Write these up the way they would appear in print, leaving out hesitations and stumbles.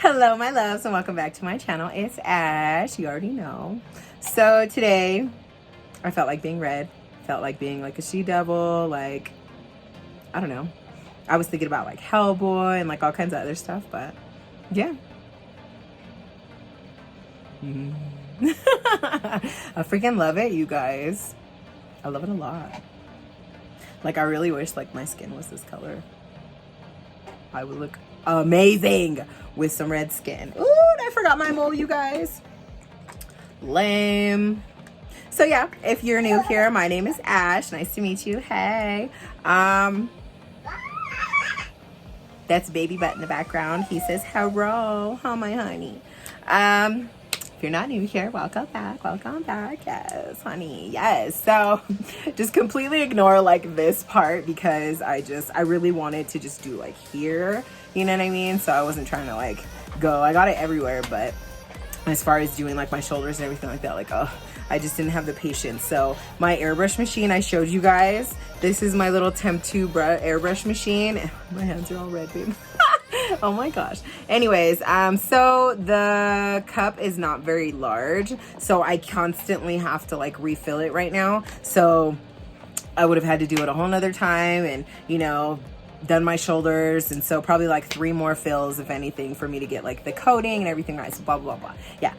Hello, my loves, and welcome back to my channel. It's Ash. You already know. So today, I felt like being red. Felt like being like a she-devil. Like, I don't know. I was thinking about like Hellboy and like all kinds of other stuff, but yeah. I freaking love it, you guys. I love it a lot. Like, I really wish like my skin was this color. I would look amazing with some red skin. Ooh, I forgot my mole, you guys. Lame. So yeah, if you're new here, my name is Ash. Nice to meet you. Hey. That's Baby Butt in the background. He says hello. Oh, my honey. If you're not new here, welcome back. Welcome back. Yes, honey. Yes. So just completely ignore like this part because I really wanted to just do like here. You know what I mean? So I wasn't trying to like go. I got it everywhere, but as far as doing like my shoulders and everything like that, like, oh, I just didn't have the patience. So my airbrush machine I showed you guys, this is my little Temp 2 airbrush machine. My hands are all red, babe. Oh my gosh. Anyways, so the cup is not very large, so I constantly have to like refill it right now. So I would have had to do it a whole nother time and, you know, done my shoulders, and so probably like 3 more fills if anything for me to get like the coating and everything right. So blah blah blah. Yeah,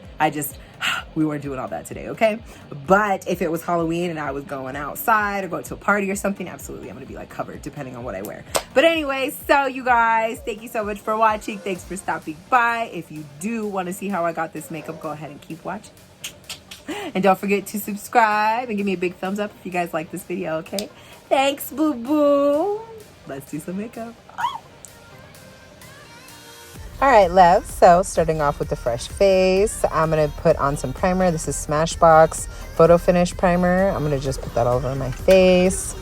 we weren't doing all that today, okay? But if it was Halloween and I was going outside or going to a party or something, absolutely I'm gonna be like covered depending on what I wear. But anyway, so you guys, thank you so much for watching. Thanks for stopping by. If you do want to see how I got this makeup, go ahead and keep watching. And don't forget to subscribe and give me a big thumbs up if you guys like this video, okay? Thanks, boo-boo. Let's do some makeup. All right, love. So starting off with the fresh face, I'm going to put on some primer. This is Smashbox Photo Finish Primer. I'm going to just put that all over my face.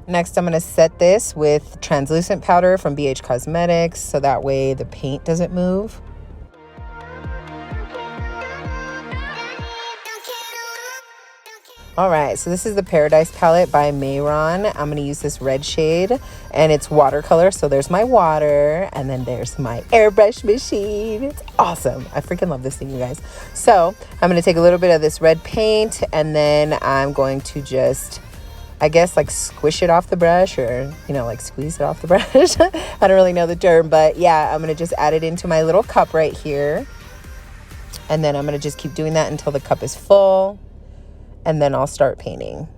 Next, I'm going to set this with translucent powder from BH Cosmetics so that way the paint doesn't move. All right, so this is the Paradise palette by Mayron. I'm going to use this red shade, and it's watercolor. So there's my water, and then there's my airbrush machine. It's awesome. I freaking love this thing, you guys. So I'm going to take a little bit of this red paint, and then I'm going to just, I guess, like squish it off the brush, or, you know, like squeeze it off the brush. I don't really know the term, but yeah, I'm going to just add it into my little cup right here. And then I'm going to just keep doing that until the cup is full. And then I'll start painting.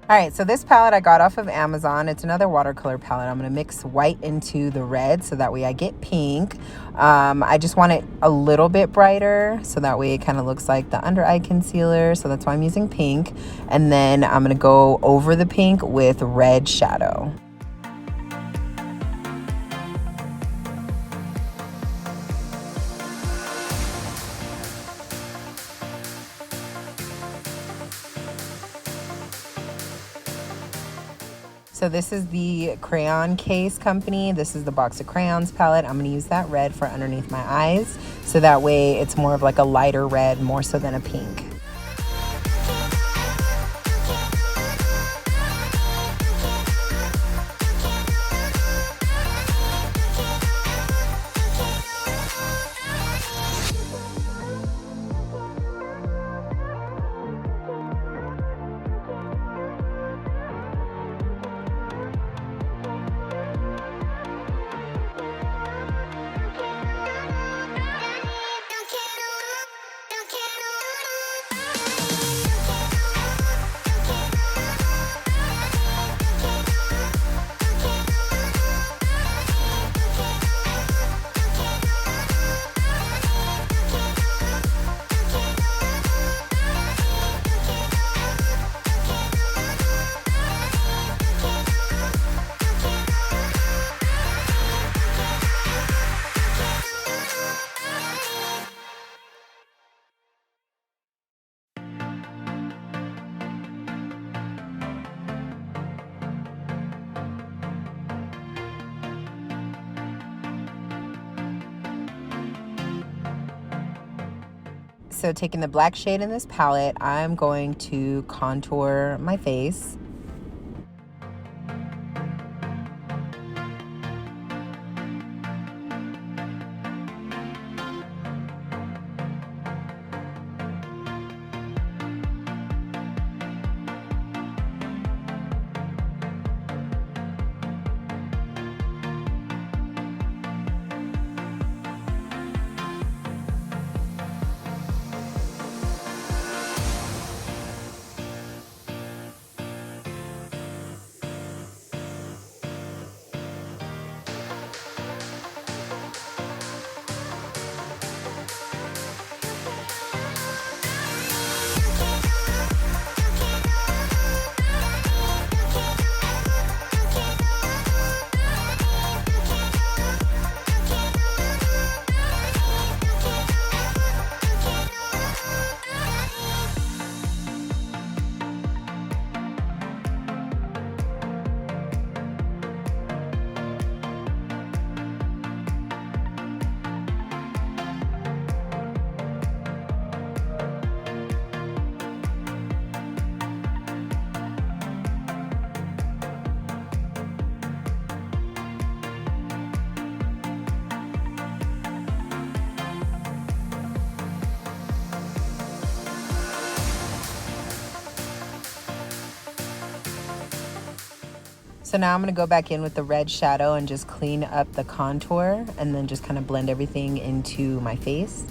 All right, so this palette I got off of Amazon. It's another watercolor palette. I'm going to mix white into the red so that way I get pink. I just want it a little bit brighter so that way it kind of looks like the under eye concealer. So that's why I'm using pink. And then I'm going to go over the pink with red shadow. So this is the crayon case company. This is the box of crayons palette. I'm going to use that red for underneath my eyes. So that way it's more of like a lighter red, more so than a pink. So taking the black shade in this palette, I'm going to contour my face. So now I'm going to go back in with the red shadow and just clean up the contour and then just kind of blend everything into my face.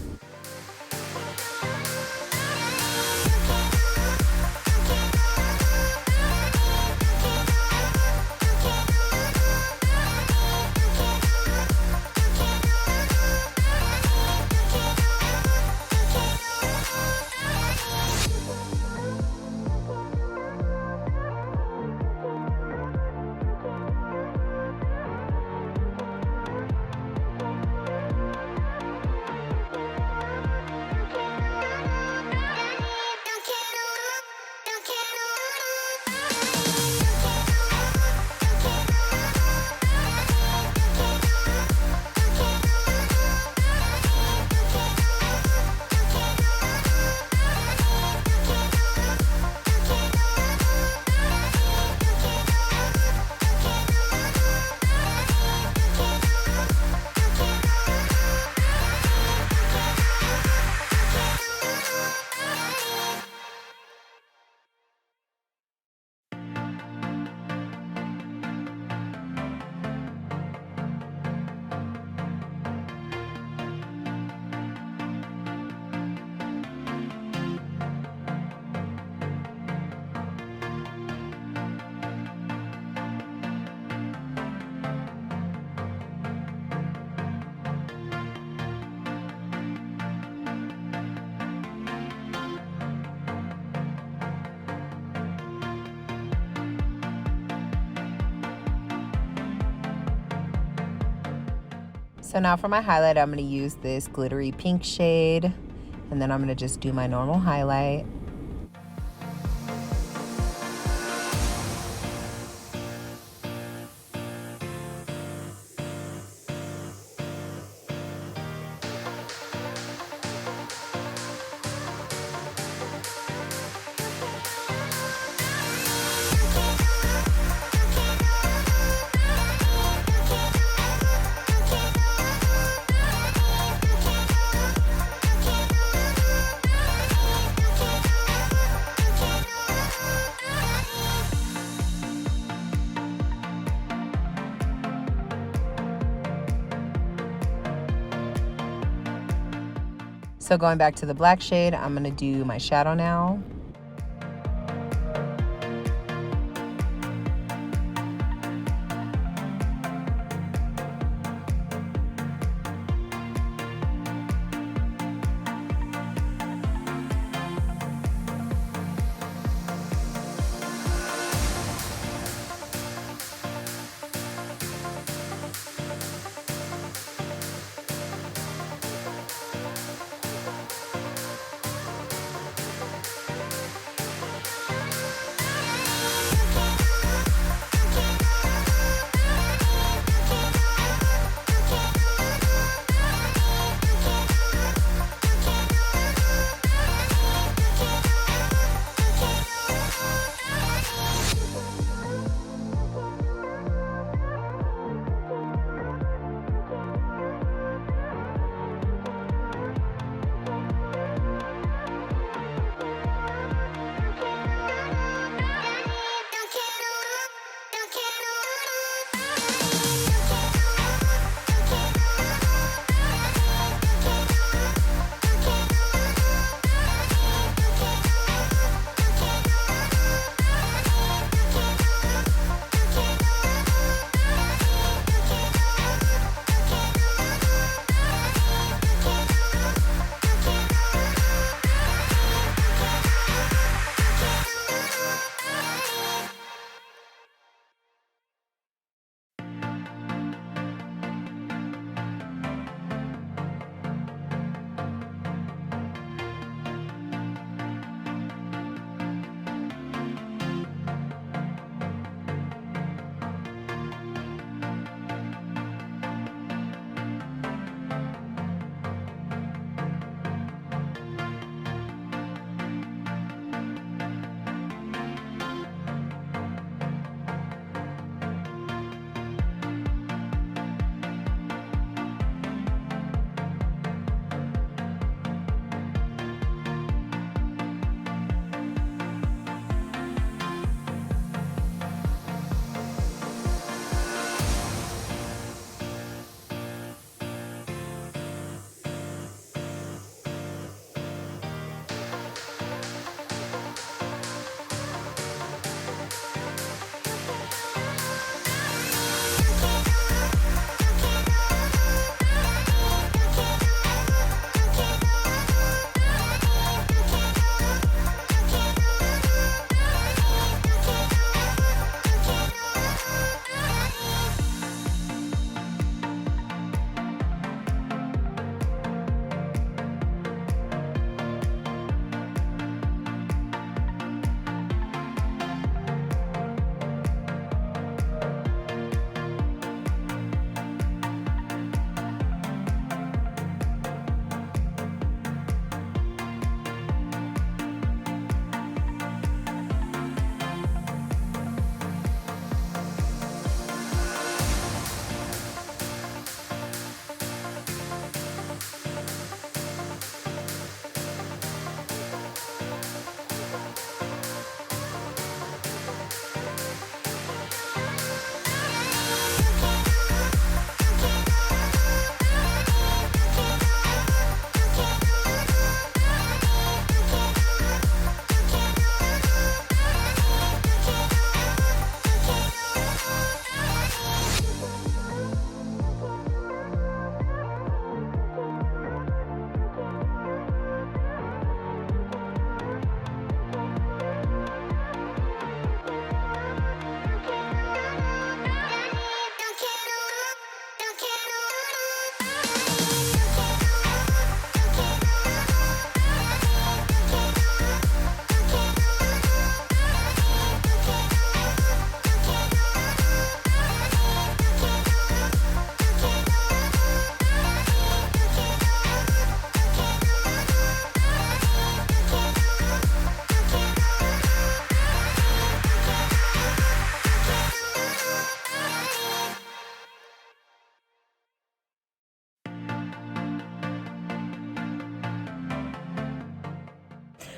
So now for my highlight, I'm going to use this glittery pink shade, and then I'm going to just do my normal highlight. So going back to the black shade, I'm going to do my shadow now.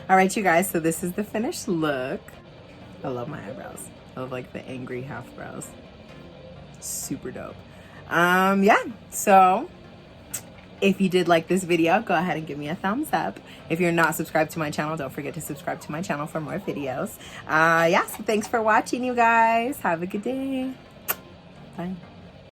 All right, you guys, so this is the finished look. I love my eyebrows. I love like the angry half brows. Super dope. Yeah, so If you did like this video, go ahead and give me a thumbs up. If you're not subscribed to my channel, don't forget to subscribe to my channel for more videos. Yeah, so thanks for watching, you guys. Have a good day. Bye.